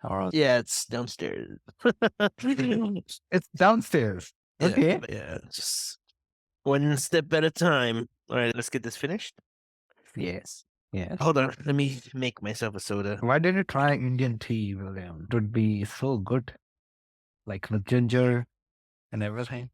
Or Yeah, it's downstairs. it's downstairs. Okay. Yeah, just one step at a time. All right, let's get this finished. Yes. Yes. Hold on, let me make myself a soda. Why didn't you try Indian tea, William? It would be so good. Like with ginger and everything.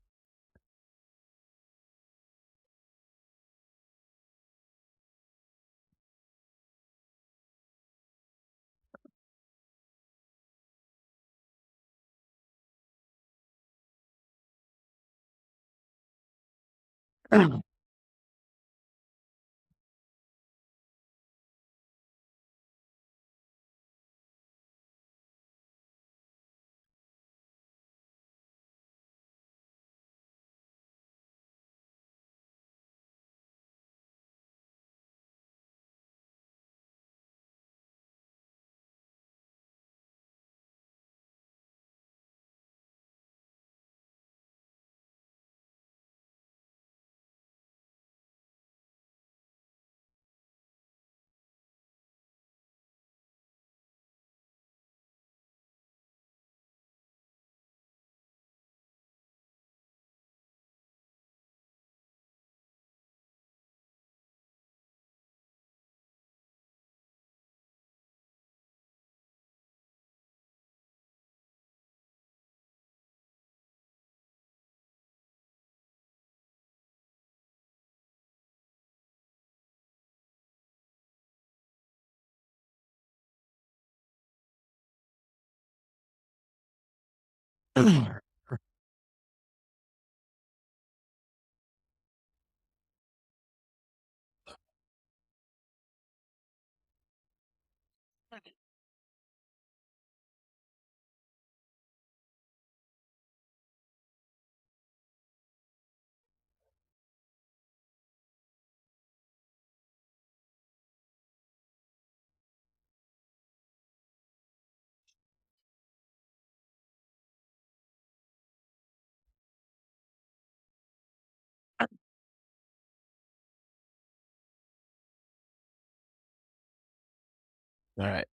All right.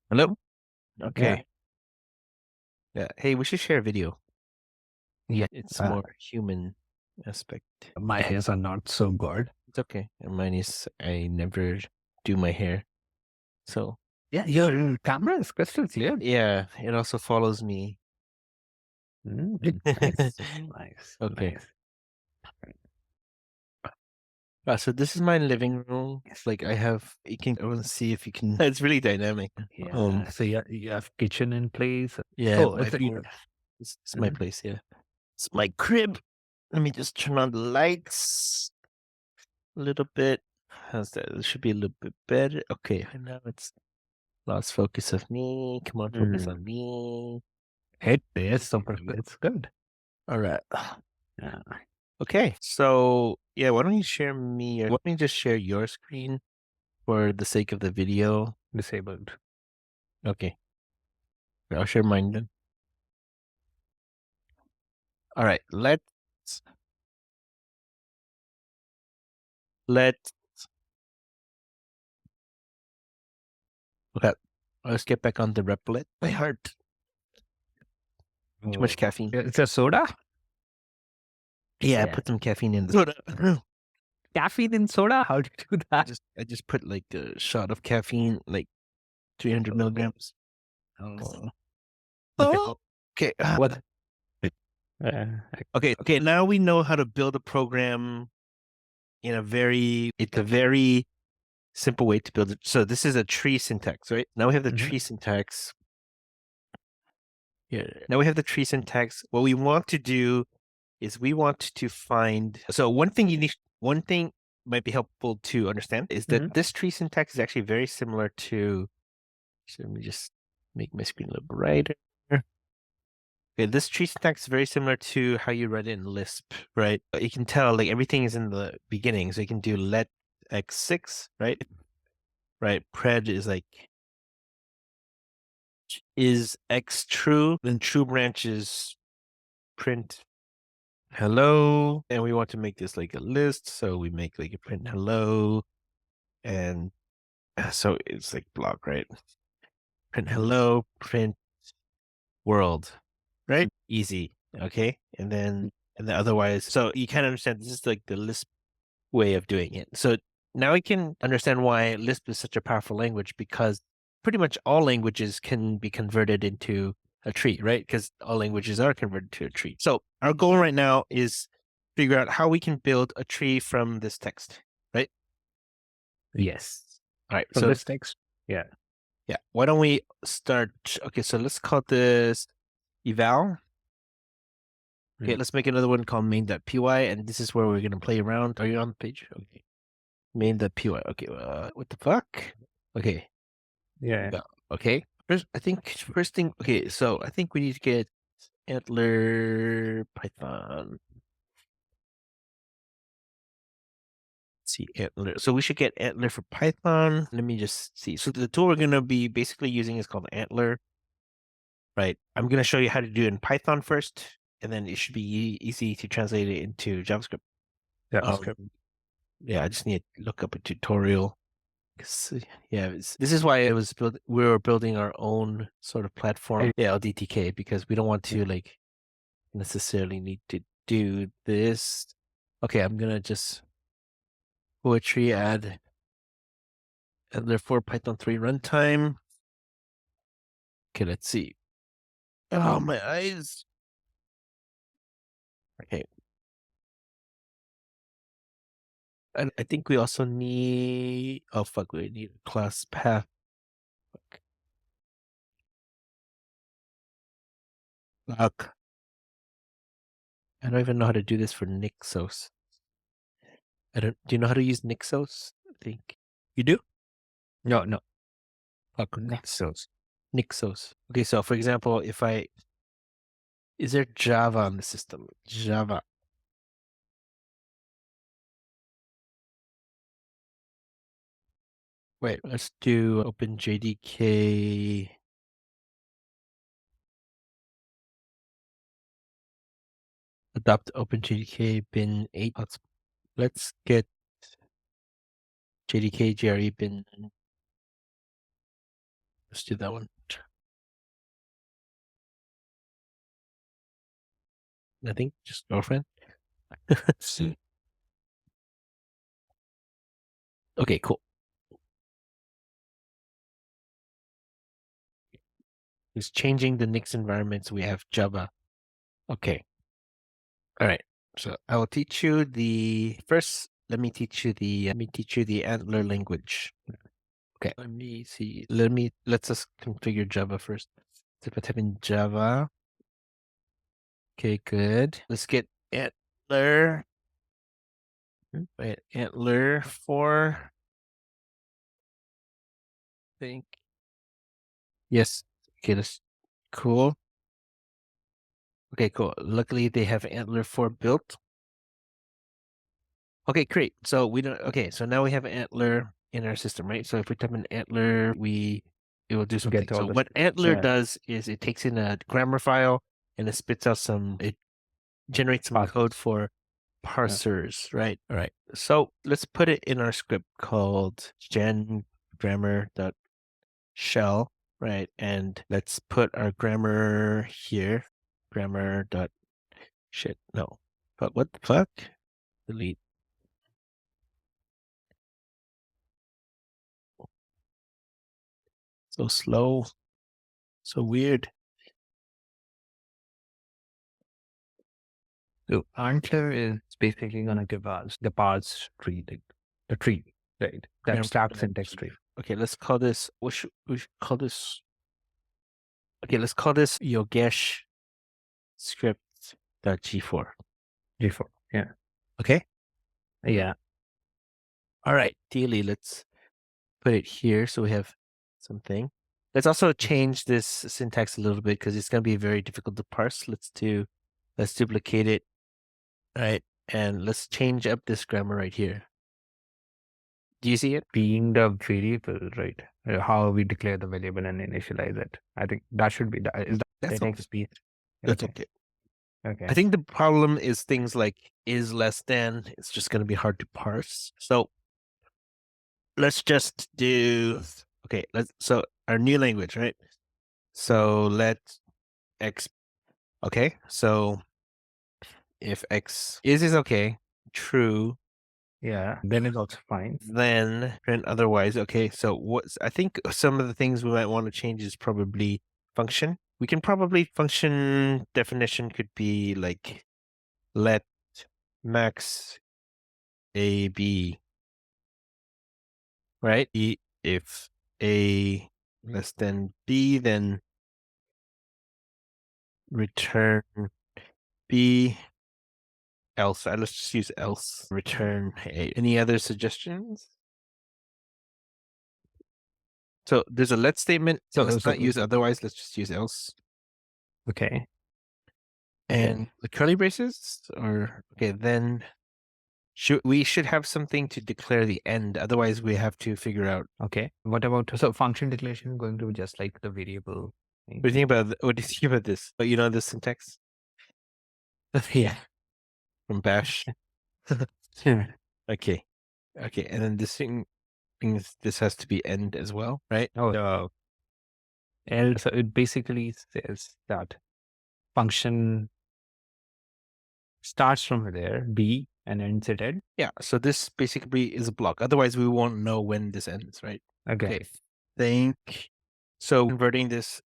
Hello? Yeah. Okay. Yeah. Hey, we should share a video. Yeah. It's more human aspect. My hairs are not so good. It's okay. And mine is, I never do my hair. So, Yeah, your camera is crystal clear. yeah, it also follows me. Nice. Nice. Okay. Nice. So this is my living room. It's like I want to see if you can, it's really dynamic. Yeah. So you have kitchen in place. Yeah, Oh, my it's board. It's my place, yeah. It's my crib. Let me just turn on the lights a little bit. How's that? It should be a little bit better. Okay, and now it's lost focus of me. Come on, focus on me. It's super. It's good. All right. Yeah. Okay, so yeah, why don't you just share your screen for the sake of the video? Disabled. Okay, I'll share mine then. All right, let's okay. Let's get back on the Replit. My heart. Too much caffeine. It's a soda? Yeah, I Yeah. put some caffeine in the soda. Caffeine in soda? How do you do that? I just put like a shot of caffeine, like 300 milligrams. Oh. Okay. What? Okay. Now we know how to build a program it's a very simple way to build it. So this is a tree syntax, right? Now we have the tree syntax. Yeah. Now we have the tree syntax. What we want to do is we want to find. So one thing might be helpful to understand is that this tree syntax is actually very similar to. So let me just make my screen a little brighter. Okay, this tree syntax is very similar to how you write it in Lisp, right? You can tell like everything is in the beginning, so you can do let x6, right? Right. Pred is like is x true? Then true branch is print hello, and we want to make this like a list, so we make like a print hello, and so it's like block, right? print hello, print world, right? Easy. Okay. And then otherwise, so you kind of understand this is like the Lisp way of doing it. So now we can understand why Lisp is such a powerful language, because pretty much all languages can be converted into a tree, right? Because all languages are converted to a tree. So our goal right now is figure out how we can build a tree from this text, right? Yes. All right. From So this text. Yeah. yeah, why don't we start? Okay, so let's call this eval. Okay, let's make another one called main.py, and this is where we're gonna play around. Are you on the page? Okay. Main.py. Okay, what the fuck? Okay. Yeah. Yeah. Okay. First thing. Okay, so I think we need to get ANTLR Python. Let's see, ANTLR. So we should get ANTLR for Python. Let me just see. So the tool we're gonna be basically using is called ANTLR. Right. I'm gonna show you how to do it in Python first, and then it should be easy to translate it into JavaScript. JavaScript. Yeah, I just need to look up a tutorial. Yeah, this is why it was built. We were building our own sort of platform. Yeah, LDTK, because we don't want to like necessarily need to do this. Okay, I'm gonna just poetry add and therefore Python 3 runtime. Okay, let's see. Oh, my eyes. Okay. And I think we also need, oh fuck, we need a class path. Fuck. Fuck. I don't even know how to do this for Nixos. Do you know how to use Nixos? I think you do? No. Fuck. Nexus. Nixos. Okay, so for example, is there Java on the system? Java. Wait, let's do OpenJDK. Adopt OpenJDK bin 8. Let's get JDK JRE bin. Let's do that one. I think just girlfriend. Okay, cool. It's changing the Nix environment, so we have Java. Okay. All right. So I will teach you the first. Let me teach you the ANTLR language. Okay. Let me see. Let's just configure Java first. So if I type in Java. Okay, good. Let's get ANTLR. Wait, ANTLR for. I think. Yes. Okay, that's cool. Okay, cool. Luckily, they have ANTLR 4 built. Okay, great. So we don't. Okay, so now we have ANTLR in our system, right? So if we type in ANTLR, it will do something. So what ANTLR does is it takes in a grammar file and it spits out it generates some code for parsers, right? All right. So let's put it in our script called gen grammar.shell, right? And let's put our grammar here, grammar dot shit. No, but what the fuck? Delete. So slow, so weird. So ANTLR is basically gonna give us the parse tree, the tree, right? That abstract syntax tree. Okay, let's call this. What should we call this? Okay, let's call this Yogesh script.g4. G4. Yeah. Okay. Yeah. All right, Dealy, let's put it here so we have something. Let's also change this syntax a little bit because it's going to be very difficult to parse. Let's duplicate it. All right, and let's change up this grammar right here. Do you see it? Being the variable, right? How we declare the variable and initialize it. I think that should be That's okay. speed. That's okay. Okay. I think the problem is things like is less than. It's just going to be hard to parse. So let's just do, okay, so our new language, right? So let x, okay. So if x is okay, true, Yeah, then it's also fine. then print otherwise. Okay, so I think some of the things we might want to change is probably function. We can probably function definition could be like let max a b, right? If a less than b, then return b, else. Let's just use else, return a. Any other suggestions? So there's a let statement. So let's not use otherwise. Let's just use else. Okay. And the curly braces, or okay, then we should have something to declare the end. Otherwise, we have to figure out. Okay. What about function declaration going to be just like the variable thing? What do you think about? What do you think about this? But you know the syntax Yeah. from Bash. Yeah. Okay, okay, and then this thing means this has to be end as well, right? Oh, else. So it basically says that function starts from there, B, and ends at end. Yeah. So this basically is a block. Otherwise, we won't know when this ends, right? Okay. Think. So converting this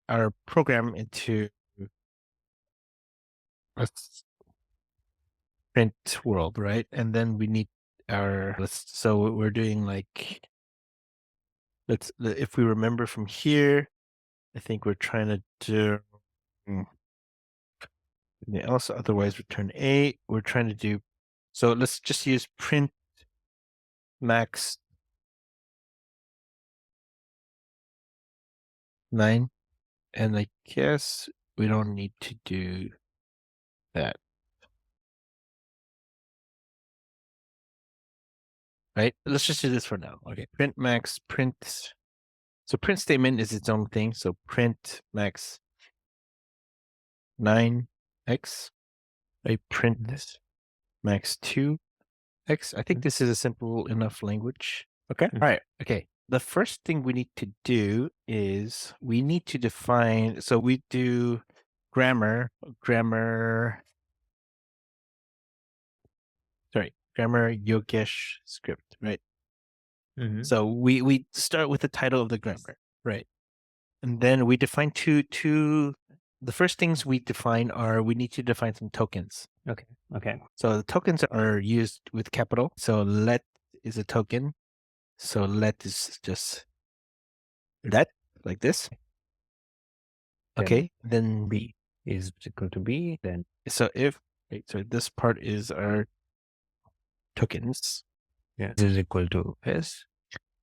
our program into a print world, right? And then we need so we're doing like, if we remember from here, I think we're trying to do something else. Otherwise, return a. We're trying to do, so let's just use print max 9. And I guess we don't need to do that. Right? Let's just do this for now. Okay. Print max, print. So print statement is its own thing. So print max 9x. I print this max 2x. I think this is a simple enough language. Okay. All right. Okay. The first thing we need to do is we need to define. So we do grammar, Yogesh script, right? So we start with the title of the grammar, right? And then we define two. The first things we define are we need to define some tokens. Okay. So the tokens are used with capital. So let is a token. So let is just let, like this. Okay. Then B is equal to B. Then so so this part is our tokens. yeah, is equal to S.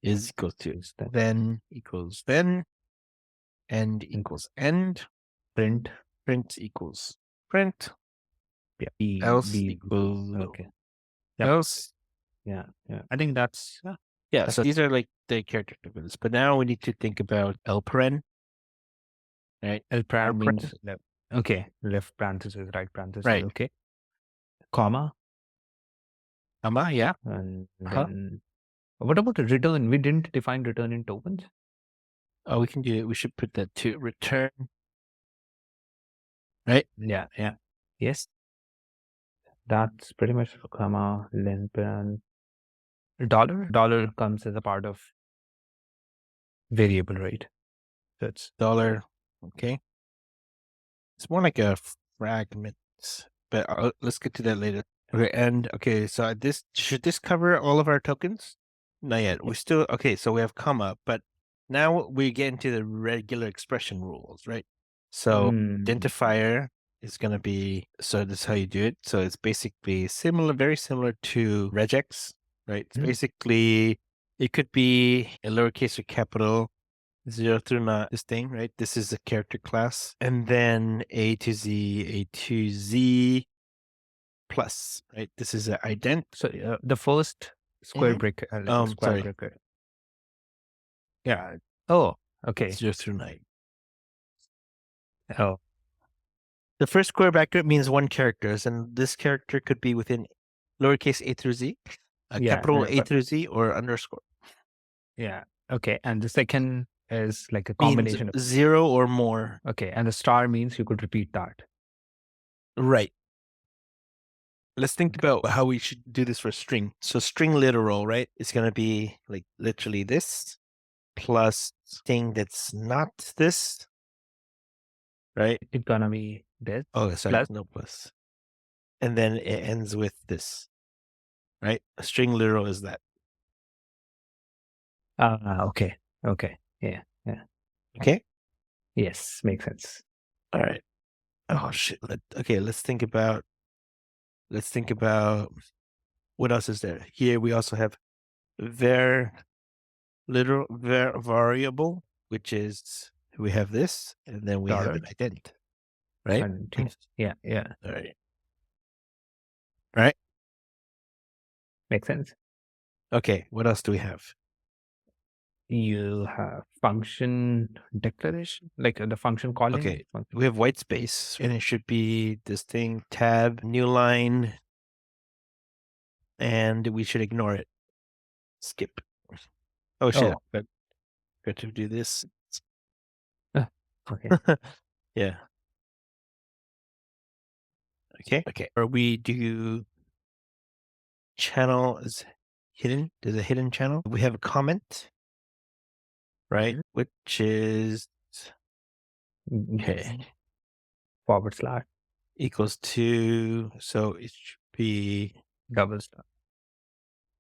Is equal to then equals then, end equals end, print equals print, else equals okay. else. Yeah. I think that's Yeah. So these are like the character tokens. But now we need to think about L-paren, right? L-paren means left. Okay, left parenthesis, right parenthesis. Right. Okay. Comma. Yeah. And then what about the return? We didn't define return in tokens. Oh, we can do it. We should put that to return. Right? Yeah. Yes. That's pretty much comma, len, dollar. Dollar comes as a part of variable, right? That's dollar. Okay. It's more like a fragment, but let's get to that later. Okay. And okay. So should this cover all of our tokens? Not yet. We still, okay. So we have comma, but now we get into the regular expression rules, right? So identifier is going to be, so that's how you do it. So it's basically very similar to regex, right? It's basically, it could be a lowercase or capital, 0 through 9, this thing, right? This is a character class. And then A to Z plus, right? This is an ident. so the first square bracket. Sorry. Bracket. Yeah. Oh, okay. 0 through 9. Oh. The first square bracket means one character, and this character could be within lowercase a through z, capital A through z, or underscore. Yeah. Okay. And the second is like a Means combination of 0 or more. okay, and the star means you could repeat that. Right. Let's think about how we should do this for string. So string literal, right? It's going to be like literally this plus thing that's not this, right? It's gonna be this Oh, sorry, plus no plus. And then it ends with this, right? A string literal is that. okay. Okay. Yeah. Okay. Yes, makes sense. All right. Oh shit. Okay, let's think about what else is there? Here we also have variable, which is we have this, and then we have Dollar an ident, right? and yeah. All right. Right. Makes sense. Okay. What else do we have? You have function declaration, like the function calling. Okay. We have white space, and it should be this thing tab new line, and we should ignore it. Skip. Oh shit! Oh, But got to do this. okay. Yeah. Okay. Or we do channel is hidden. There's a hidden channel. We have a comment, right? Which is okay. Forward slash Equals to, so it should be double star.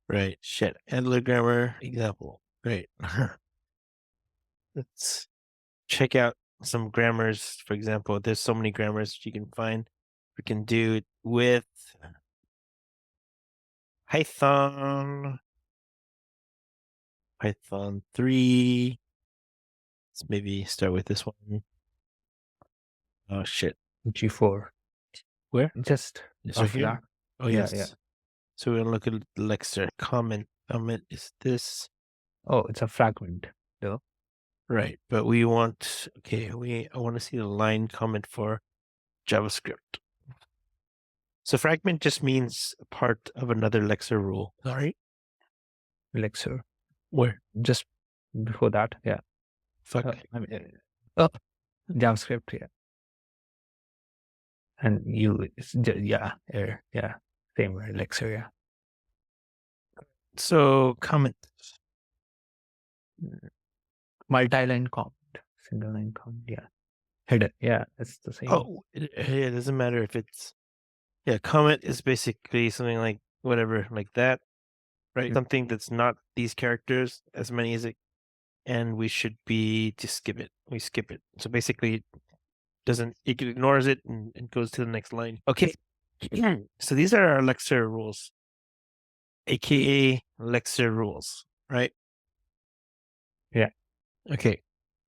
right. Shit. ANTLR grammar example. Great. Let's check out some grammars. For example, there's so many grammars you can find. We can do it with Python 3. Let's maybe start with this one. Oh shit. G4. Where? Just This right after here? that. Oh Yeah, yes. yeah. So we're gonna look at the Lexer. Comment is this. Oh, it's a fragment though. Right. But we want I want to see the line comment for JavaScript. So fragment just means part of another Lexer rule. Sorry. Lexer. Where? Just before that, yeah. Fuck. I mean, oh, JavaScript, yeah. And yeah, yeah, same way, Lexer, yeah. So comment. Multi-line comment, single line comment, yeah. Hidden, yeah, it's the same. Oh, it doesn't matter if it's comment is basically something like whatever, like that, right? Something that's not these characters, as many as it, and we should be to skip it. We skip it. So basically, it ignores it and goes to the next line. Okay. So these are our Lexer rules, aka Lexer rules, right? Yeah. Okay.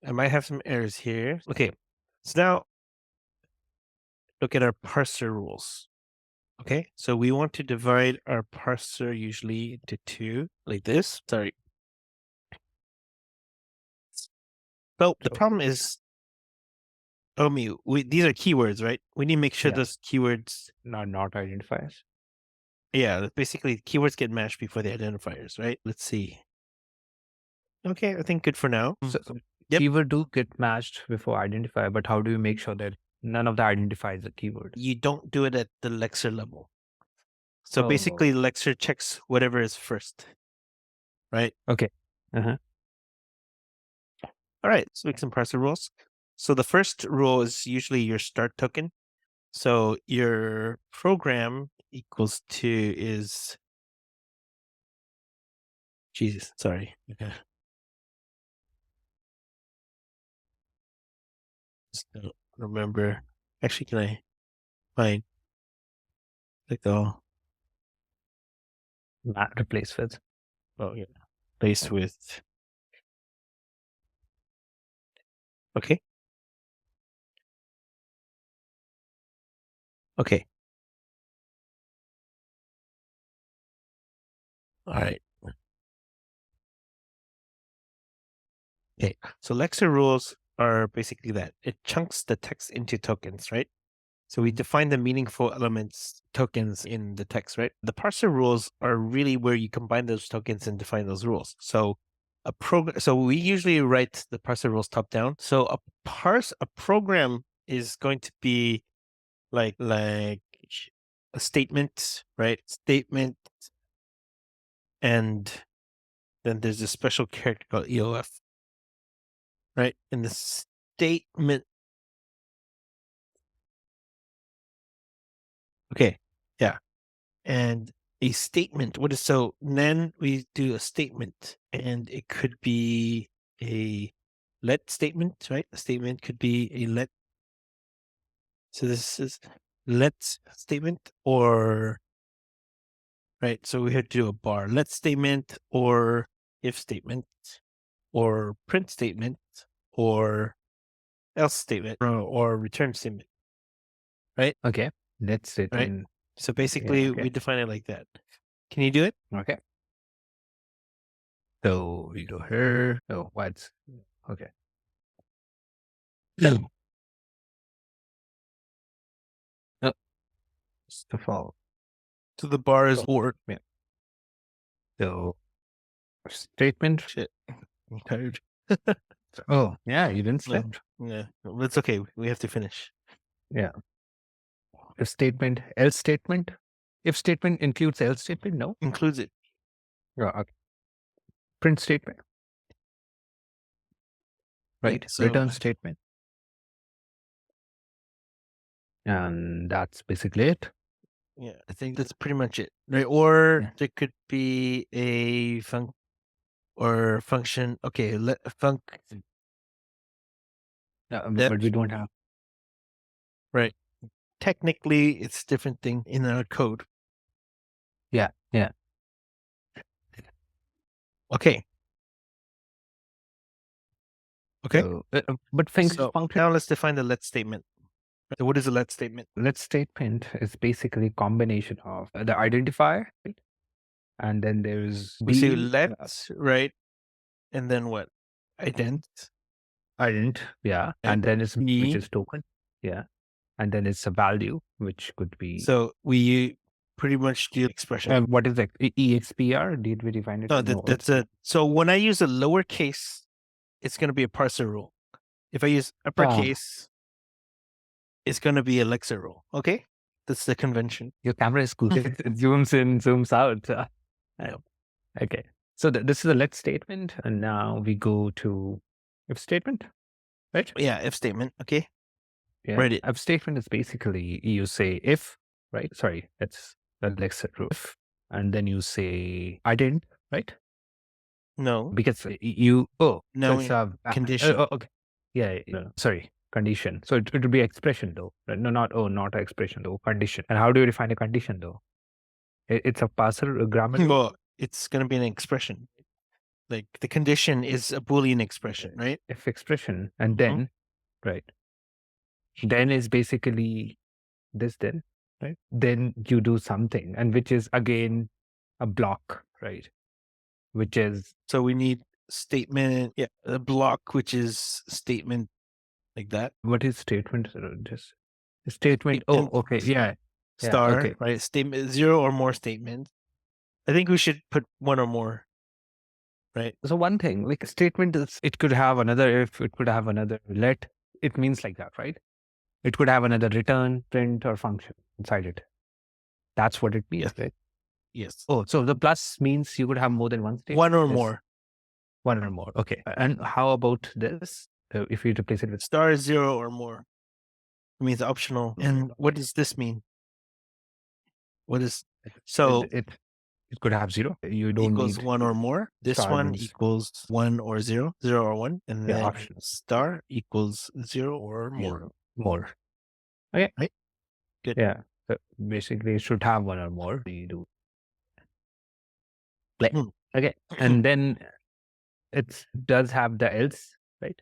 I might have some errors here. Okay. So now look at our parser rules. Okay. So we want to divide our parser usually into 2, like this. Sorry. So the problem is, these are keywords, right? We need to make sure those keywords not identifiers. Yeah, basically keywords get matched before the identifiers, right? Let's see. Okay, I think good for now. So Yep. keyword do get matched before identifier, but how do you make sure that none of the identifiers are keyword? You don't do it at the Lexer level. So basically, Lexer checks whatever is first, right? Okay. Uh-huh. All right, let's make some parser rules. So the first rule is usually your start token. So your program equals to is, Jesus, sorry. Okay. Just don't remember. Actually, can I find like the Replace with. Oh yeah, replace with. Okay. Okay. All right. Okay. So Lexer rules are basically that it chunks the text into tokens, right? So we define the meaningful elements tokens in the text, right? The parser rules are really where you combine those tokens and define those rules. So a program. So we usually write the parser rules top down. So a program is going to be like a statement, right? Statement, and then there's a special character called EOF, right? And the statement. Okay, yeah, and a statement. What is so? Then we do a statement, and it could be a let statement, right? A statement could be a let. So this is let statement or right. So we have to do a bar let statement or if statement or print statement or else statement or return statement, right? Okay. That's it. Right. And So yeah, basically, okay. we define it like that. Can you do it? Okay. So we go here. Oh, what's okay. No. Oh, first of all, So the bar is oh, or. yeah. So statement. Shit. I'm tired. Oh, yeah, you didn't No. sleep. Yeah. Well, it's okay. We have to finish. Yeah. If statement, else statement. If statement includes else statement, no. Includes it. Yeah, okay. Print statement, Yeah. right? So Return statement. And that's basically it. yeah, I think that's pretty much it. Right. Or Yeah. there could be a function. Okay. That But we don't have. right. Technically, it's a different thing in our code. Yeah. Yeah. Okay. Okay. So, but So function. now let's define the let statement. So what is a let statement? Let statement is basically combination of the identifier, right? And then there's We say b let, right? And then what? Ident. ident, yeah, Right? and then it's which B. is token, yeah, and then it's a value which could be. So we pretty much do expression. What is that? EXPR? Did we define it? No, No. that's a. So when I use a lowercase, it's going to be a parser rule. If I use uppercase, it's going to be a lexer rule. Okay, that's the convention. Your camera is cool. It zooms in, zooms out. Yep. Okay. So this is a let statement, and now we go to if statement, right? Yeah, if statement. Okay, Yeah. write it. If statement is basically you say if, right? Sorry, it's the Alexa roof, and then you say I didn't, right? No, Because you so no it's a condition. okay. Yeah. Sorry. Condition. So it would be expression though. Right? No, not an expression though. Condition. And how do you define a condition though? It's a parser, a grammar rule. Well, it's going to be an expression. Like the condition is a Boolean expression, right? If expression, and then right, then is basically this. Then right, then you do something, and which is again a block, right? Which is So we need statement, yeah, a block, which is statement like that. what is statement? Just statement. Oh, okay. Yeah. Yeah. Star, Okay. right? Statement 0 or more statements. I think we should put 1 or more, right? So one thing, like a statement is, it could have another if, it could have another let. It means like that, right? It could have another return, print, or function inside it. That's what it means, Yes. right? Yes. Oh, so the plus means you could have more than one statement. 1 or Yes. more. One or more. Okay. And how about this? If you replace it with Star is 0 or more. It means optional. And what does this mean? What is so it could have 0. You don't equals need 1 or more. This star one means equals 1 or 0, 0 or 1, and then optional. star equals 0 or more. More. Okay. Right? Good. Yeah. So basically, it should have one or more. You do play. Okay. And then it does have the else, right?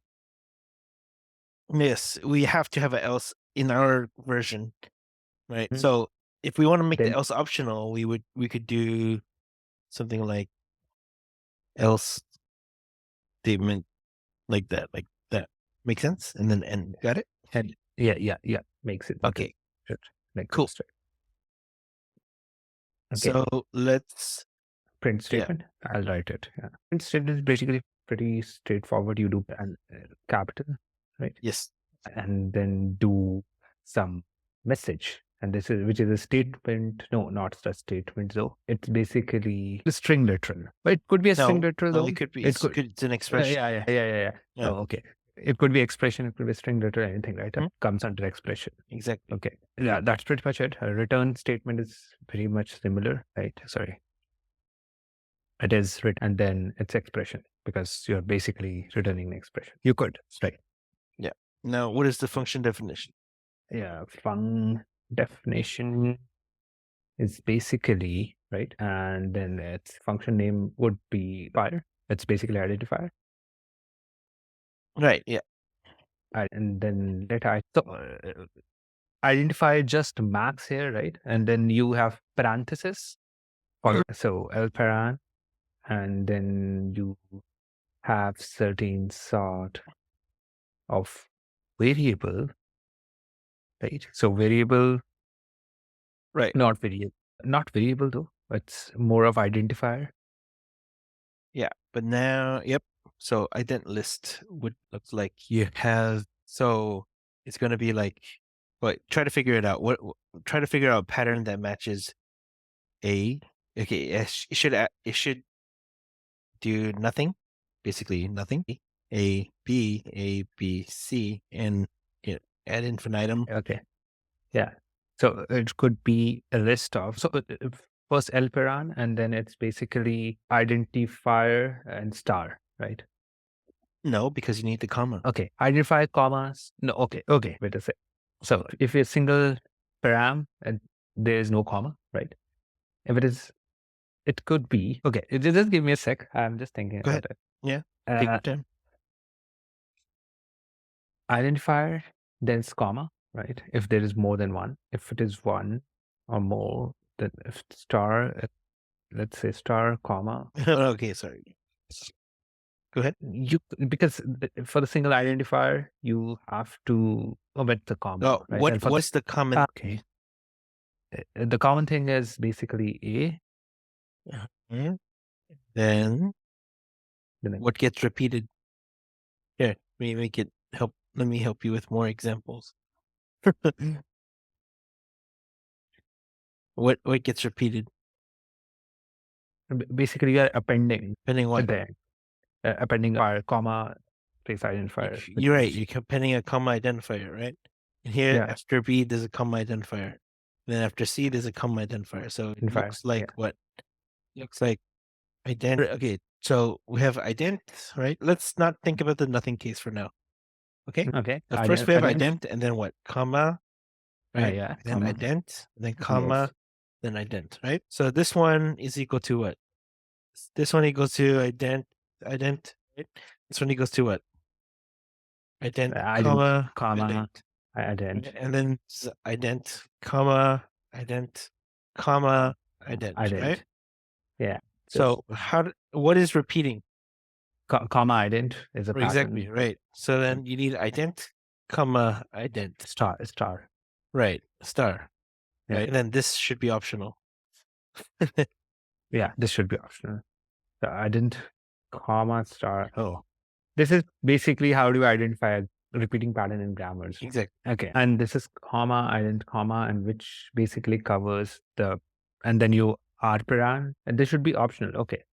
Yes, we have to have an else in our version, right? Mhm. So if we want to make Then the else optional, we could do something like else statement like that. Make sense? And then end. Got it? and yeah, makes it Okay, good. Like cool. straight. Okay. So let's Print statement. I'll write it. Yeah. Print statement is basically pretty straightforward. You do capital, right? Yes. And then do some message. And this is which is a statement. No, not a statement though. It's basically a string literal. But it could be a string literal though. It could be. It could. It's an expression. Yeah. Yeah. Oh, okay. It could be expression. It could be string literal. Anything, right? It comes under expression. Exactly. Okay. Yeah, that's pretty much it. A return statement is very much similar, right? Sorry. It is written and then it's expression because you're basically returning an expression. You could, right? Yeah. Now, what is the function definition? Yeah, fun definition is basically, right? And then its function name would be fire. It's basically identifier. Right. Yeah. And then identifier just max here, right? And then you have parenthesis for so L-paran, and then you have certain sort of variable, right? So variable, Right. not variable though. It's more of identifier. Yeah. But now, yep. So ident list would look like you have. So it's going to be like, but try to figure it out. Try to figure out a pattern that matches A. Okay. It should do nothing, basically nothing. A B C, and ad infinitum. Okay. Yeah. So it could be a list of first L-paran, and then it's basically identifier and star, right? No, because you need the comma. Okay. Identifier commas. No. Okay. Wait a sec. So if it's single param and there is no comma, right? If it could be okay. Just give me a sec. I'm just thinking Go about ahead. it. Yeah. Take your time. Identifier, then it's comma, right? If there is more than one. If it is one or more, then if star, let's say star, comma. Okay, sorry. Go ahead. Because for the single identifier, you have to omit the comma. Oh, right? And what's the common? okay. The common thing is basically A. Then what gets repeated? Here, let me make it help. Let me help you with more examples. What gets repeated? Basically, you are appending. Appending what? Appending our comma place identifier. You're right. You're appending a comma identifier, right? And here, Yeah. after B, there's a comma identifier. Then after C, there's a comma identifier. So it looks like what? Looks like ident. Okay, so we have ident, right? Let's not think about the nothing case for now. Okay. Okay. First we have ident, and then what? Comma, right? Yeah. Then Comma. ident, then comma, Yes. then ident, right? So this one is equal to what? This one equals to ident, right? This one equals to what? Ident, comma, ident. and then ident, comma, ident, comma, ident, right? Yeah. So what is repeating? Comma ident is a pattern. Exactly, right. So then you need ident, comma, ident. Star. Right, star. Yeah. Right. And then this should be optional. Yeah, this should be optional. So ident, comma, star. Oh. This is basically how do you identify a repeating pattern in grammars. Exactly. Okay. And this is comma, ident, comma, and which basically covers and then you arparan, and this should be optional. Okay.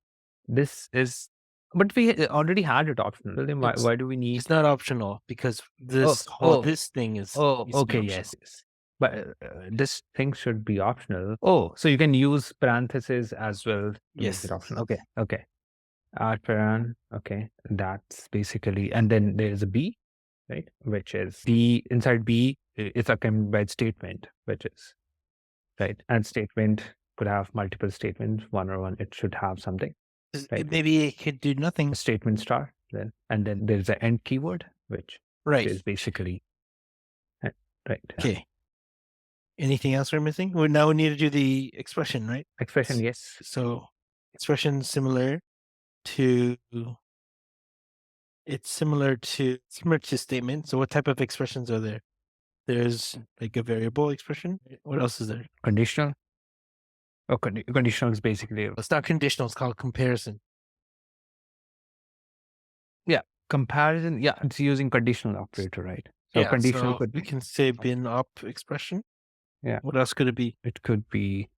This is, but we already had it optional. Then why do we need? It's not optional because this thing is. Okay. Yes. But this thing should be optional. Oh, so you can use parentheses as well. Yes. Make it optional. Okay. Arparan. Okay. That's basically, and then there's a B, right? Which is B inside B. It's accompanied by statement, which is right. And statement could have multiple statements. One or one. It should have something. Right? Maybe it could do nothing. Statement star. Then and then there's an end keyword, which is basically right. Okay. Anything else we're missing? Well, now we need to do the expression, right? Expression, yes. So expression similar to statement. So what type of expressions are there? There's like a variable expression. What else is there? Conditional. Oh, conditional is basically it's not conditional. It's called comparison. Comparison, yeah, it's using conditional operator, right? So Yeah, conditional so could we can say bin op expression. Yeah. What else could it be? It could be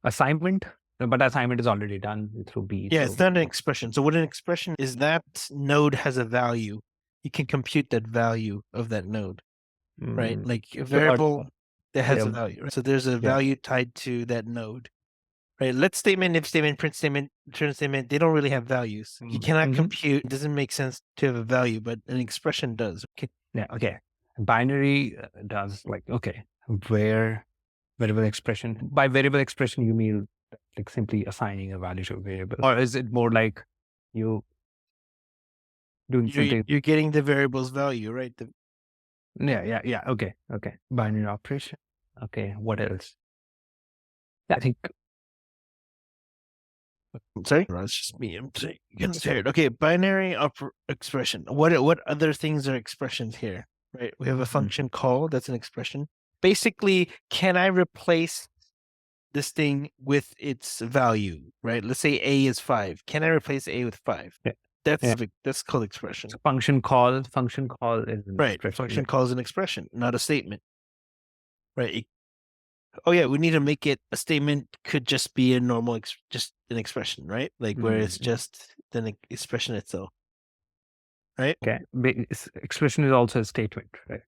assignment, but assignment is already done through B. Yeah, So it's not an expression. So what an expression is, that node has a value. You can compute that value of that node, right? Like a so, variable that has a yeah, value, right? So there's a yeah. value tied to that node, right? Let statement, if statement, print statement, return statement, they don't really have values. You cannot compute. It doesn't make sense to have a value, but an expression does. Okay. Yeah, okay. Binary does, like, okay, where variable expression. By variable expression, you mean like simply assigning a value to a variable, or is it more like you doing something? You're getting the variable's value, right? Yeah. Okay. Binary operation. Okay. What else? Yeah, I think. Sorry, no, it's just me. I'm getting tired. Okay, binary expression. What other things are expressions here? Right, we have a function call. That's an expression. Basically, can I replace this thing with its value? Right. Let's say a is 5. Can I replace a with 5? Yeah. That's called expression. So function call is an Right. expression. Function call is an expression, not a statement. Right. Oh yeah, we need to make it a statement. Could just be a normal, just an expression, right? Like where it's just the expression itself, right? Okay. Expression is also a statement, right?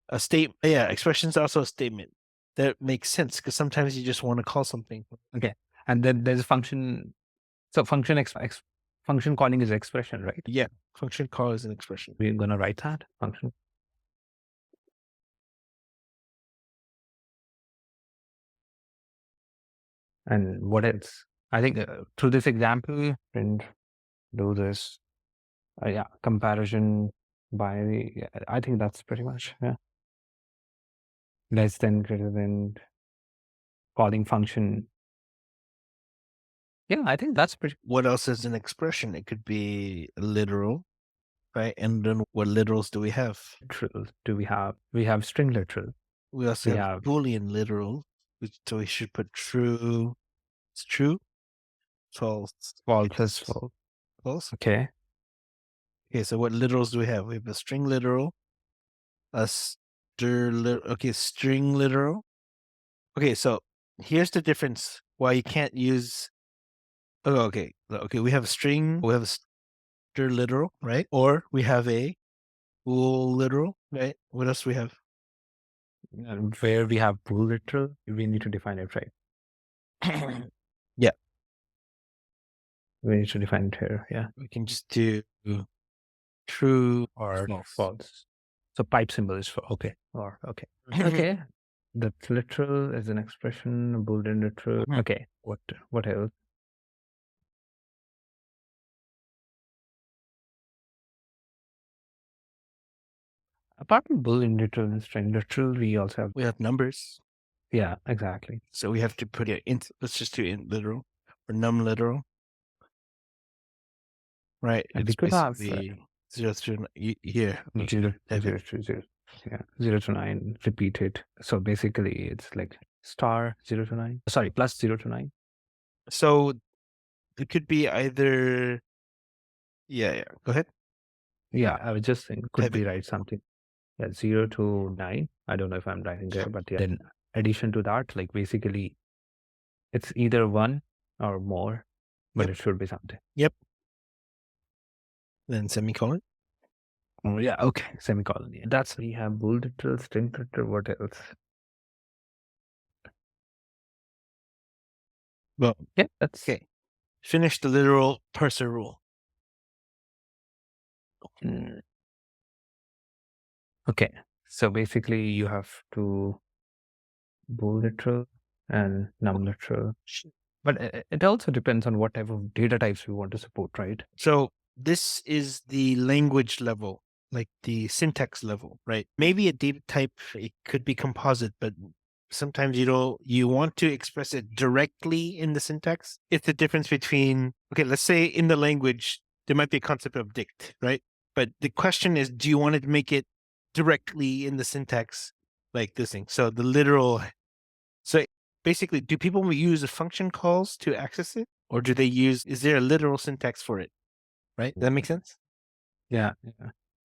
A state, yeah. Expression is also a statement that makes sense because sometimes you just want to call something. Okay. And then there's a function. So function calling is expression, right? Yeah, function call is an expression. We're gonna write that function. And what else? I think through this example, and do this. Yeah, comparison binary. Yeah, I think that's pretty much, yeah. Less than, greater than, calling function. Yeah, I think that's pretty. What else is an expression? It could be literal, right? And then what literals do we have? Literal. Do we have? We have string literal. We also We have have Boolean literal, so we should put true. It's true. False. false plus false. False. Okay. Okay, so what literals do we have? We have a string literal, a string literal. Okay, so here's the difference why you can't use. Oh, okay, we have a string, we have a str literal, right? Or we have a bool literal, right? What else do we have? And where we have bool literal, we need to define it, right? Yeah, We need to define it here. Yeah. we can just do true or false. So pipe symbol is for okay. Or okay. Okay. The literal is an expression, Boolean literal. Okay. What else? Apart from Boolean literal and string literal, we also have numbers. Yeah, exactly. So we have to put it int. Let's just do int literal or num literal, right? And It's we could have basically 0 through here. 0 to 0. Yeah, 0 to 9 repeated. So basically, it's like star 0 to 9. Sorry, plus 0 to 9. So it could be either. Yeah. Go ahead. Yeah, I was just saying, could Type we it. write something? Yeah, 0 to 9. I don't know if I'm writing there, but yeah. Then addition to that, like basically, it's either 1 or more, but it should be something. Yep. Then semicolon. Oh, yeah, okay. Semicolon. Yeah. That's we have bool literal, string literal, what else? Well, Yeah, that's okay. Finish the literal parser rule. Okay. So basically, you have to bool literal and num literal. But it also depends on what type of data types we want to support, right? So this is the language level, like the syntax level, right? Maybe a data type, it could be composite, but sometimes you want to express it directly in the syntax. It's the difference between, okay, let's say in the language, there might be a concept of dict, right? But the question is, do you want to make it directly in the syntax like this thing? So the literal, so basically, do people use the function calls to access it? Or is there a literal syntax for it? Right? Does that make sense? Yeah.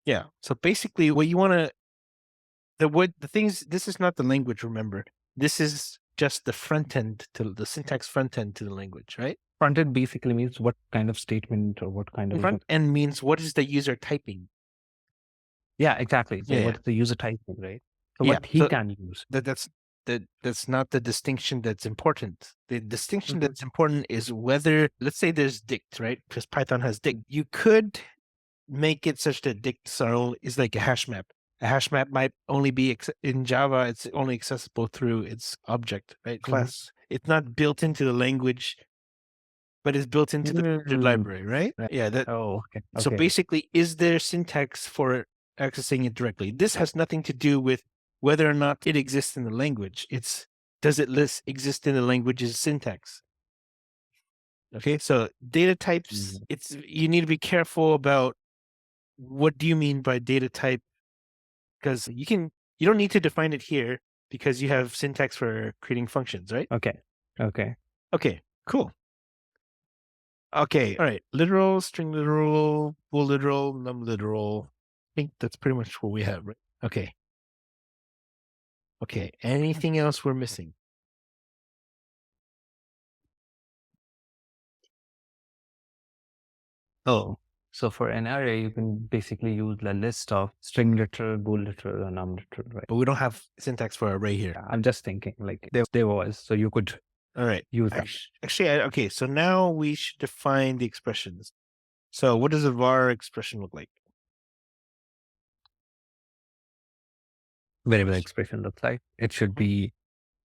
Yeah. So basically, what you want to the things. This is not the language. Remember, this is just the front end to the syntax front end to the language, right? Front end basically means what kind of statement or what kind of. Front end means what is the user typing. Yeah, exactly. So Yeah, what is the user typing, right? So yeah. what he So can use. that's not the distinction that's important. The distinction Mhm. that's important is whether, let's say there's dict, right? Because Python has dict. You could make it such that dicts is like a hash map. A hash map might only be in Java. It's only accessible through its object, right? Class. It's not built into the language, but it's built into the featured Mm, library, right? right. Yeah. Oh, okay. So Okay. basically, is there syntax for accessing it directly? This has nothing to do with whether or not it exists in the language. It's does it exist in the language's syntax? Okay, so data types. Mm. It's you need to be careful about what do you mean by data type, because you don't need to define it here because you have syntax for creating functions, right? Okay. Okay. Okay, cool. Okay, all right. Literal, string literal, full literal, num literal. I think that's pretty much what we have, right? Okay. Okay. Anything else we're missing? Oh, so for an array, you can basically use a list of string literal, bool literal, and num literal, right? But we don't have syntax for array here. Yeah, I'm just thinking like there was, so you could All right. use that. Okay. So now we should define the expressions. So what does a var expression look like? Variable expression looks like. It should be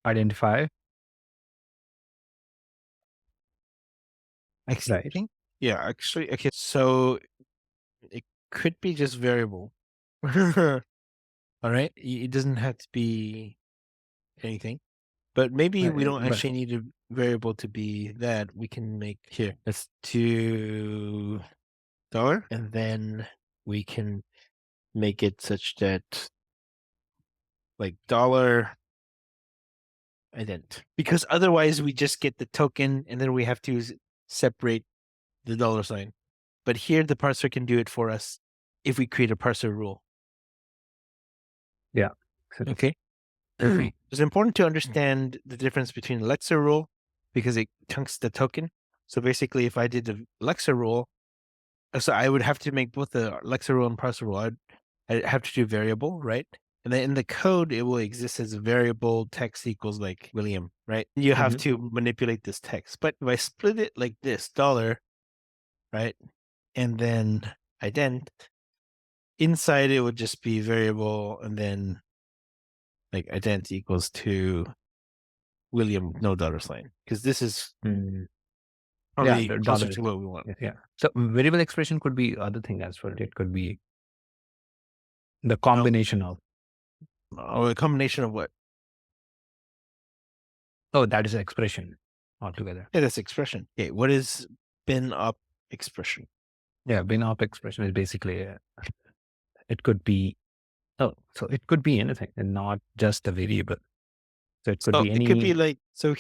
identifier, I right? think. Yeah, actually, okay. So it could be just variable. All right. It doesn't have to be anything. But maybe we don't But actually need a variable to be that. We can make here. Let's do $, and then we can make it such that like dollar ident, because otherwise we just get the token and then we have to separate the $sign. But here the parser can do it for us if we create a parser rule. yeah. Okay. It's important to understand the difference between Alexa rule because it chunks the token. So basically, if I did the Alexa rule, so I would have to make both the Alexa rule and parser rule. I'd have to do variable, right? And then in the code, it will exist as variable text equals like William, right? You have to manipulate this text. But if I split it like this, $, right? And then ident, inside it would just be variable and then like ident equals to William, no $sign, because this is probably Yeah, closer dollar. to what we want. Yeah. So variable expression could be other thing as well. It could be the combination of. Oh, a combination of what? Oh, that is an expression altogether. Yeah, that's expression. Okay, what is bin up expression? Yeah, bin op expression is basically it could be so it could be anything and not just a variable. So it could So be it could be any. like, so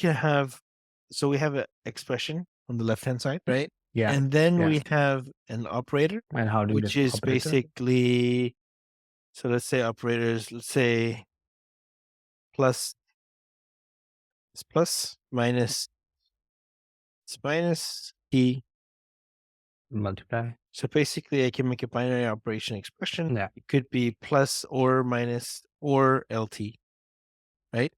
we have an expression on the left hand side, right? Yeah. And then Yeah. we have an operator, And how do you which is operator? basically, so let's say operators, let's say plus is plus, minus is minus, t. Multiply. So basically I can make a binary operation expression. Yeah. It could be plus or minus or LT, right?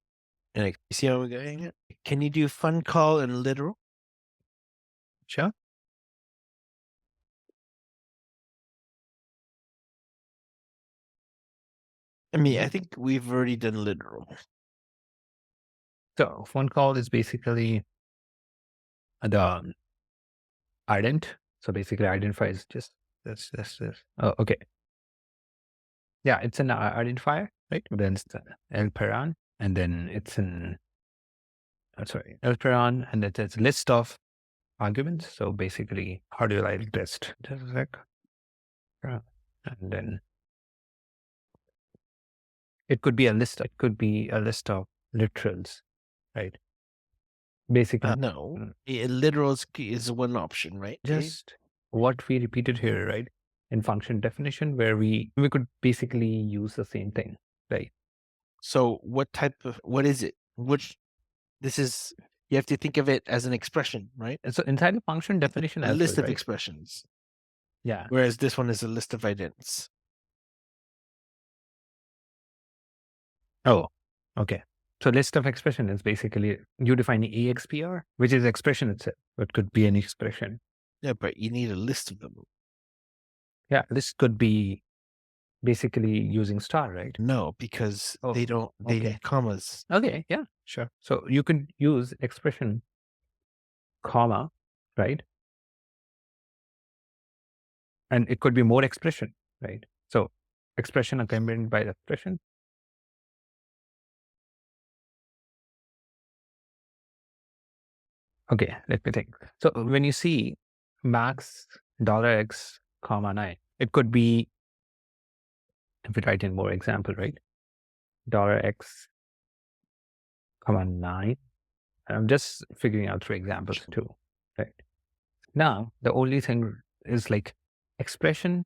And you see how we're getting it? Can you do fun call and literal? Sure. I mean, I think we've already done literal. So phone call is basically the ident. So basically identifier is just this. Oh, okay. Yeah, it's an identifier, right? Then it's the elperon, and then it's an elperon, and it's a list of arguments. So basically, how do you like list? Just a sec. And then it could be a list. It could be a list of literals, right? Basically, No, literal is one option, right? just what we repeated here, right? in function definition where we could basically use the same thing, right? So what is it? You have to think of it as an expression, right? And so inside the function definition A as well, list of right? expressions. Yeah. Whereas this one is a list of idents. Oh, okay. So list of expression is basically you defining AXPR, which is expression itself. It could be any expression. Yeah, but you need a list of them. Yeah, this could be basically using star, right? No, because they need commas. Okay, yeah, sure. So you could use expression, comma, right? And it could be more expression, right? So expression accompanied by expression. Okay, let me think. So when you see max $x, comma 9, it could be, if we write in more example, right? $x, comma 9. I'm just figuring out 3 examples too, right? Now, the only thing is like expression.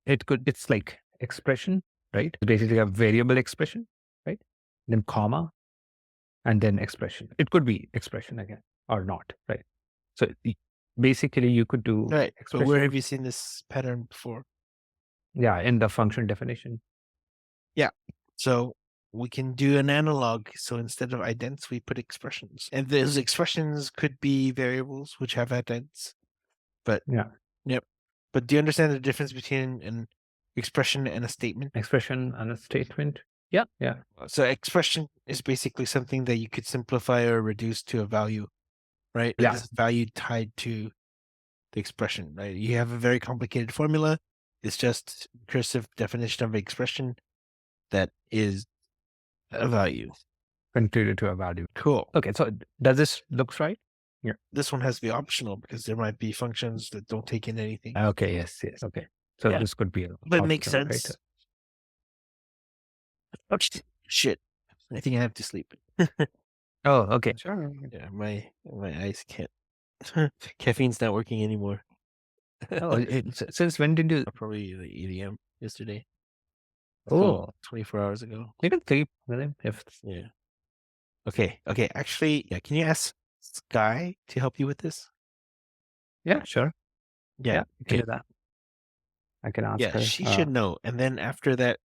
It's like expression, right? It's basically a variable expression, right? Then comma, and then expression. It could be expression again or not, right? So basically you could do Right. But expression. where have you seen this pattern before? Yeah, in the function definition. Yeah. So we can do an analog. So instead of idents, we put expressions. And those expressions could be variables which have idents. But Yeah, yep. But do you understand the difference between an expression and a statement? expression and a statement. Yeah, yeah, So expression is basically something that you could simplify or reduce to a value, right? Yeah. This value tied to the expression, right? You have a very complicated formula. It's just cursive definition of an expression that is a value. contributed to a value. Cool. Okay, so does this looks right? Yeah. This one has to be optional because there might be functions that don't take in anything. Okay, yes, yes. Okay. So Yeah. this could be But it makes optional, sense. right? Oh, shit. I think I have to sleep. Oh, okay. Sure. Yeah, my eyes can't. Caffeine's not working anymore. Oh, since when did you? Probably like 8 a.m. yesterday. Oh, 24 hours ago. you can sleep with him if. Yeah. Okay. Okay. Actually, yeah. Can you ask Sky to help you with this? Yeah, sure. Yeah. Yeah, you can Okay. do that. I can ask Yeah, her. she should know. And then after that,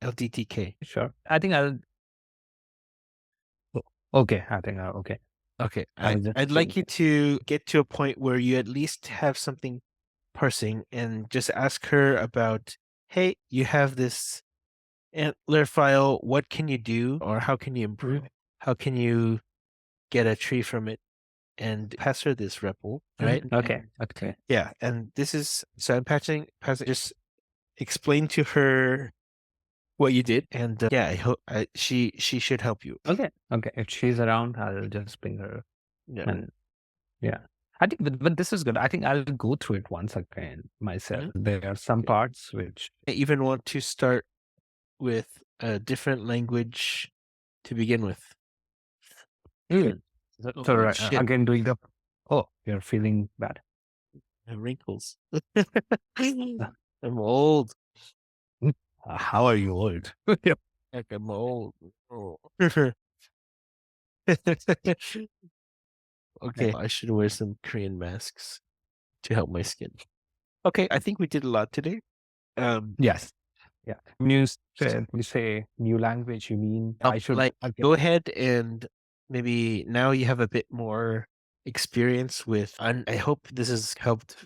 LDTK. Sure. I think I'll. Okay, I think okay. Okay. I'll just I'd like you to get to a point where you at least have something parsing and just ask her about, hey, you have this ANTLR file. What can you do? Or how can you improve? How can you get a tree from it? And pass her this REPL, right? Okay. Okay. Yeah. And this is, so I'm passing, just explain to her what you did. And yeah, I hope she should help you. Okay. Okay. If she's around, I'll just bring her. Yeah. And yeah, I think, but this is good. I think I'll go through it once again myself. There are some parts which I even want to start with a different language to begin with. So right, again doing the. Oh, you're feeling bad. Wrinkles. I'm old. How are you old? Yep. Like I'm old. Oh. Okay, I should wear some Korean masks to help my skin. Okay, I think we did a lot today. Yes. Yeah. When you say new language, you mean I should go ahead and maybe now you have a bit more experience with, and I hope this has helped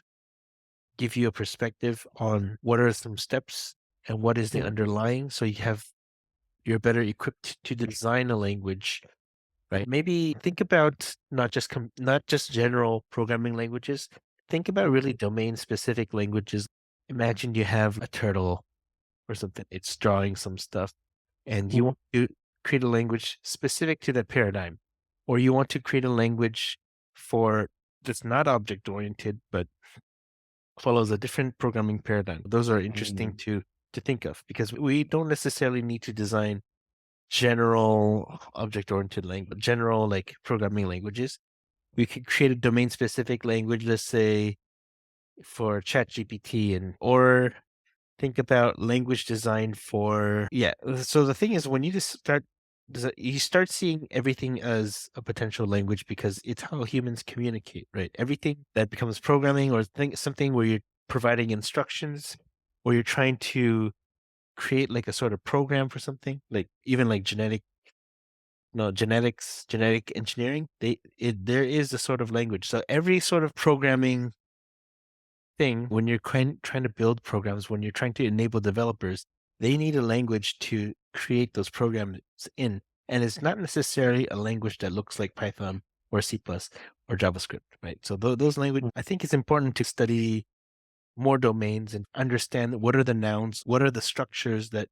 give you a perspective on what are some steps and what is the underlying, so you're better equipped to design a language, right? Maybe think about not just general programming languages. Think about really domain specific languages. Imagine you have a turtle or something. It's drawing some stuff, and you want to create a language specific to that paradigm, or you want to create a language that's not object oriented but follows a different programming paradigm. Those are interesting to think of, because we don't necessarily need to design general object-oriented language, general like programming languages. We could create a domain-specific language. Let's say for ChatGPT or think about language design for so the thing is when you just you start seeing everything as a potential language because it's how humans communicate, right? Everything that becomes programming or something where you're providing instructions or you're trying to create like a sort of program for something, like even like genetic engineering, there is a sort of language. So every sort of programming thing, when you're trying to build programs, when you're trying to enable developers, they need a language to create those programs in. And it's not necessarily a language that looks like Python or C plus or JavaScript, right? So those language, I think it's important to study more domains and understand what are the nouns, what are the structures that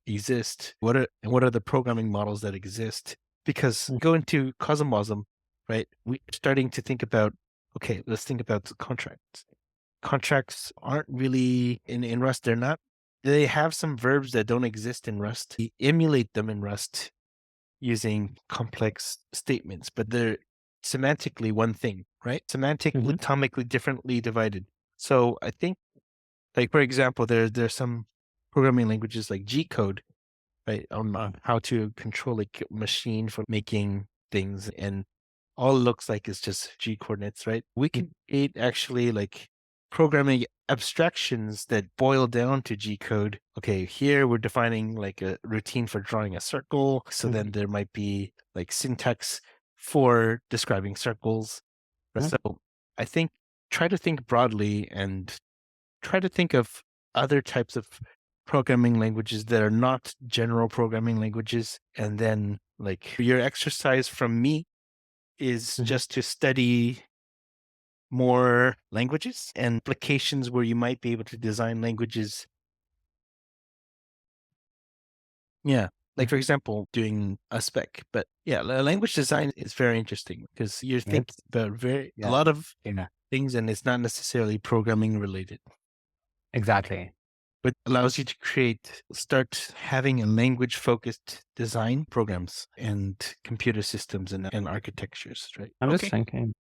exist, what are the programming models that exist. Because go into cosmosm, right? We're starting to think about, okay, let's think about contracts. Contracts aren't really in Rust. They have some verbs that don't exist in Rust. We emulate them in Rust using complex statements, but they're semantically one thing, right? Semantically, atomically differently divided. So I think, like, for example, there's some programming languages like G code, right? On how to control like a machine for making things, and all it looks like is just G coordinates, right? We can create actually like programming abstractions that boil down to G code. Okay, here we're defining like a routine for drawing a circle. So then there might be like syntax for describing circles. So I think try to think broadly and try to think of other types of programming languages that are not general programming languages. And then like your exercise from me is just to study more languages and applications where you might be able to design languages. Yeah. Like, for example, doing a spec. But yeah, language design is very interesting because you're thinking about a lot of things and it's not necessarily programming related. Exactly. But allows you to start having a language focused design programs and computer systems and architectures, right? I'm just thinking.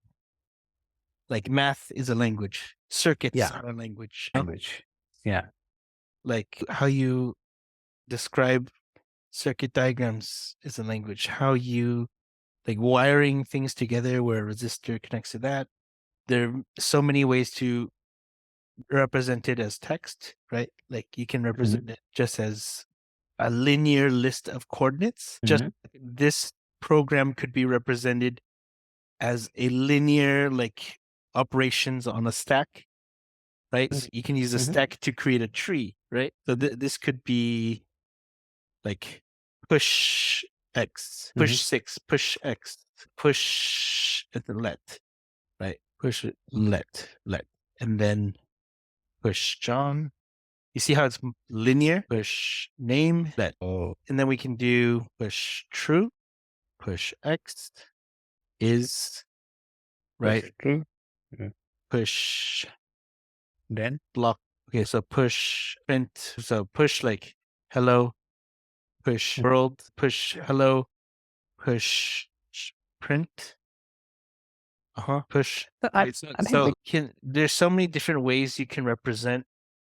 Like math is a language, circuits Yeah. are a language. Language. Yeah. Like how you describe circuit diagrams is a language. How you like wiring things together where a resistor connects to that. There are so many ways to represent it as text, right? Like you can represent it just as a linear list of coordinates. Just this program could be represented as a linear like operations on a stack, right? So you can use a stack to create a tree, right? So this could be like push X, push 6, push X, push and then let, right? Push it, let, and then push John. You see how it's linear? Push name, let. Oh. And then we can do push true, push X is, right? True. Push Then. block. Okay, so push print. So push like hello, push world, push hello, push print. Push. So Right, I think there's so many different ways you can represent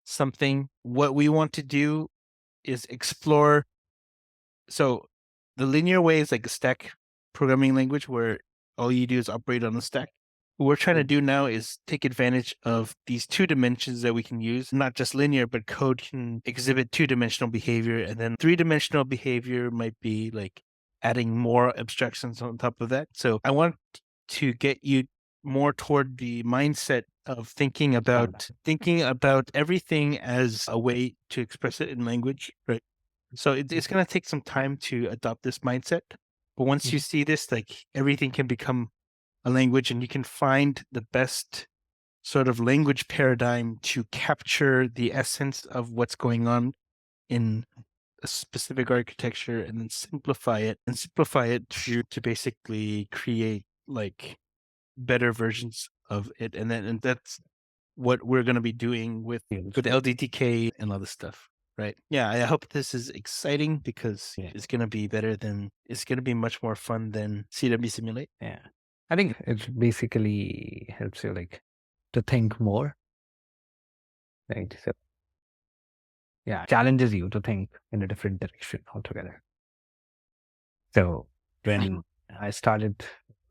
something. What we want to do is explore. So the linear way is like a stack programming language where all you do is operate on the stack. What we're trying to do now is take advantage of these two dimensions that we can use, not just linear, but code can exhibit two-dimensional behavior. And then three-dimensional behavior might be like adding more abstractions on top of that. So I want to get you more toward the mindset of thinking about everything as a way to express it in language, right? So it's going to take some time to adopt this mindset. But once you see this, like everything can become a language and you can find the best sort of language paradigm to capture the essence of what's going on in a specific architecture and then simplify it to basically create like better versions of it. And that's what we're going to be doing with LDTK and other stuff. Right. Yeah. I hope this is exciting because it's going to be it's going to be much more fun than CW Simulate. Yeah. I think it basically helps you like to think more right? So yeah, challenges you to think in a different direction altogether. So when I started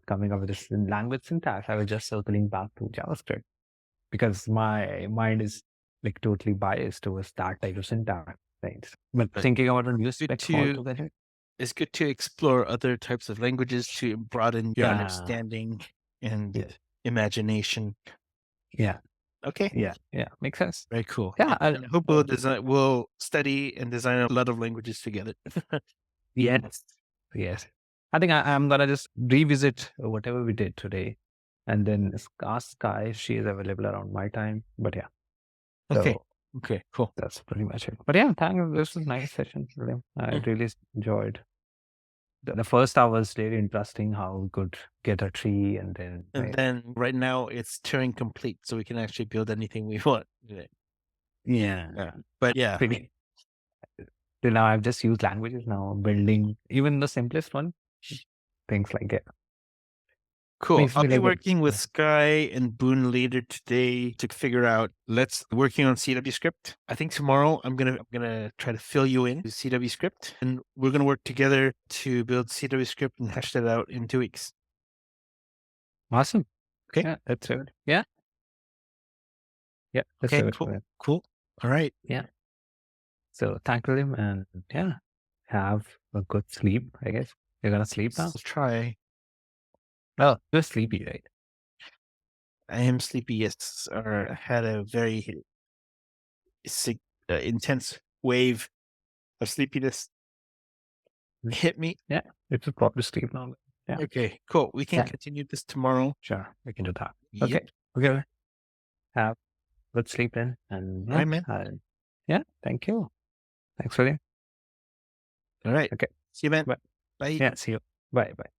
coming up with this language syntax, I was just circling back to JavaScript because my mind is like totally biased towards that type of syntax, right? But thinking about a new spec altogether. It's good to explore other types of languages to broaden your understanding and imagination. Yeah. Okay. Yeah. Makes sense. Very cool. Yeah. And I hope we'll study and design a lot of languages together. Yes. Yes. I think I'm gonna just revisit whatever we did today and then ask Sky if she is available around my time. But yeah. Okay. So Okay, cool. that's pretty much it. But yeah, thank you. This was a nice session, William. I really enjoyed. The first hour was really interesting how we could get a tree and then And then right now it's Turing complete, so we can actually build anything we want. yeah. But yeah. Pretty. Till now I've just used languages now, building even the simplest one. Things like it. Cool. Makes I'll me be like working with Sky and Boone later today to figure out. Working on CW script. I think tomorrow I'm gonna try to fill you in with CW script, and we're gonna work together to build CW script and hash that out in 2 weeks. awesome. Okay. Yeah, that's it. Yeah. Yeah, that's Okay. it. Cool. All right. Yeah. So thank you, William, and yeah, have a good sleep. I guess you're gonna sleep now. Let's try. Oh, you're sleepy, right? I am sleepy. Yes, or had a very intense wave of sleepiness hit me. Yeah, it's a proper sleep now. Yeah. Okay, cool. We can continue this tomorrow. Sure, we can do that. Yep. Okay. Have good sleep then, and yeah, All right, man. yeah. Thank you. Thanks, William. All right. Okay. See you, man. Bye. Bye. Yeah. See you. Bye. Bye.